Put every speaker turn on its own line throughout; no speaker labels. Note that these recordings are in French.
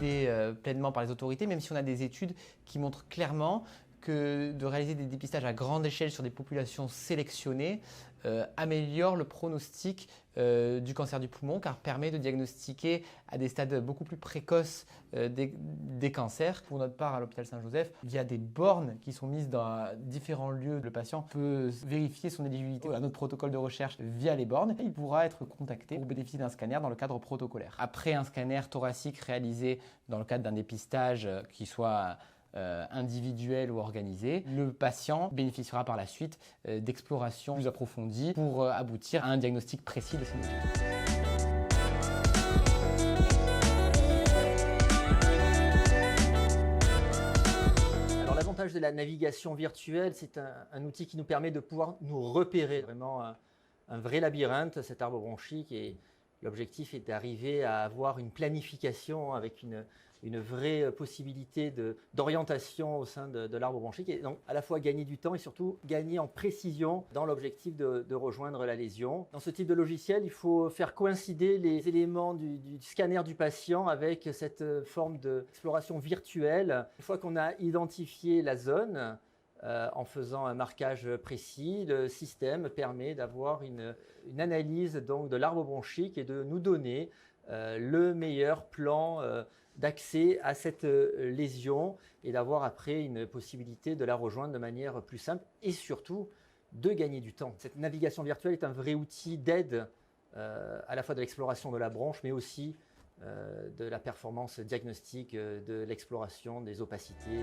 validé pleinement par les autorités, même si on a des études qui montrent clairement que de réaliser des dépistages à grande échelle sur des populations sélectionnées améliore le pronostic du cancer du poumon, car permet de diagnostiquer à des stades beaucoup plus précoces des cancers. Pour notre part, à l'hôpital Saint-Joseph, il y a des bornes qui sont mises dans différents lieux. Le patient peut vérifier son éligibilité à notre protocole de recherche via les bornes. Il pourra être contacté pour bénéficier d'un scanner dans le cadre protocolaire. Après un scanner thoracique réalisé dans le cadre d'un dépistage qui soit individuel ou organisé, le patient bénéficiera par la suite d'explorations plus approfondies pour aboutir à un diagnostic précis de ses nodules.
Alors l'avantage de la navigation virtuelle, c'est un outil qui nous permet de pouvoir nous repérer. Vraiment un vrai labyrinthe, cet arbre bronchique, et l'objectif est d'arriver à avoir une planification avec une vraie possibilité d'orientation au sein de l'arbre bronchique, et donc à la fois gagner du temps et surtout gagner en précision dans l'objectif de rejoindre la lésion. Dans ce type de logiciel, il faut faire coïncider les éléments du scanner du patient avec cette forme d'exploration virtuelle. Une fois qu'on a identifié la zone, en faisant un marquage précis, le système permet d'avoir une analyse donc de l'arbre bronchique et de nous donner le meilleur plan d'accès à cette lésion, et d'avoir après une possibilité de la rejoindre de manière plus simple et surtout de gagner du temps. Cette navigation virtuelle est un vrai outil d'aide à la fois de l'exploration de la bronche, mais aussi de la performance diagnostique, de l'exploration des opacités.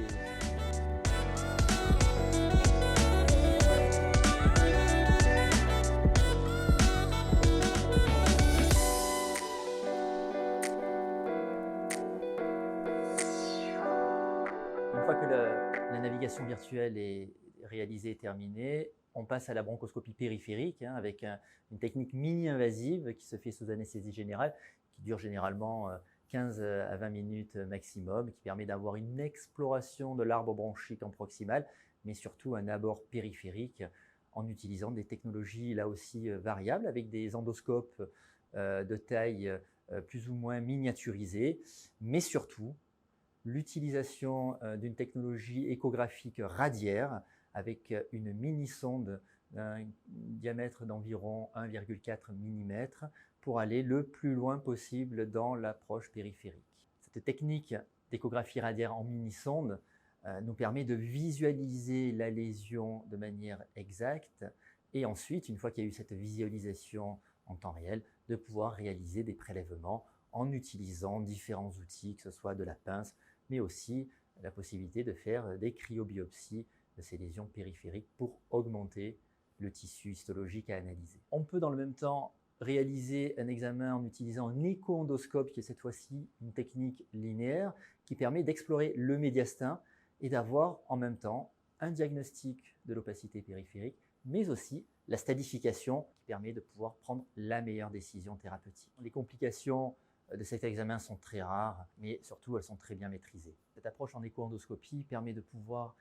Une fois que la navigation virtuelle est réalisée et terminée, on passe à la bronchoscopie périphérique avec une technique mini-invasive qui se fait sous anesthésie générale, qui dure généralement 15 à 20 minutes maximum, qui permet d'avoir une exploration de l'arbre bronchique en proximal, mais surtout un abord périphérique en utilisant des technologies là aussi variables, avec des endoscopes de taille plus ou moins miniaturisée, mais surtout l'utilisation d'une technologie échographique radiaire avec une mini-sonde d'un diamètre d'environ 1,4 mm pour aller le plus loin possible dans l'approche périphérique. Cette technique d'échographie radiaire en mini-sonde nous permet de visualiser la lésion de manière exacte, et ensuite, une fois qu'il y a eu cette visualisation en temps réel, de pouvoir réaliser des prélèvements en utilisant différents outils, que ce soit de la pince, mais aussi la possibilité de faire des cryobiopsies de ces lésions périphériques pour augmenter le tissu histologique à analyser. On peut dans le même temps réaliser un examen en utilisant un écho-endoscope, qui est cette fois-ci une technique linéaire qui permet d'explorer le médiastin et d'avoir en même temps un diagnostic de l'opacité périphérique, mais aussi la stadification qui permet de pouvoir prendre la meilleure décision thérapeutique. Les complications de cet examen sont très rares, mais surtout elles sont très bien maîtrisées. Cette approche en écho-endoscopie permet de pouvoir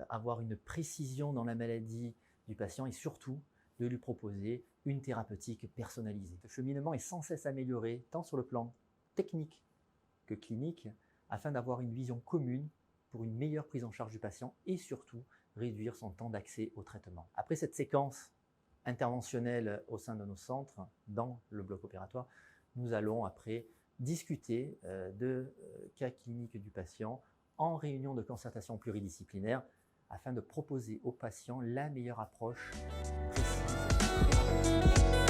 avoir une précision dans la maladie du patient et surtout de lui proposer une thérapeutique personnalisée. Ce cheminement est sans cesse amélioré tant sur le plan technique que clinique, afin d'avoir une vision commune pour une meilleure prise en charge du patient et surtout réduire son temps d'accès au traitement. Après cette séquence interventionnelle au sein de nos centres, dans le bloc opératoire, nous allons après discuter de cas cliniques du patient en réunion de concertation pluridisciplinaire afin de proposer au patient la meilleure approche précise.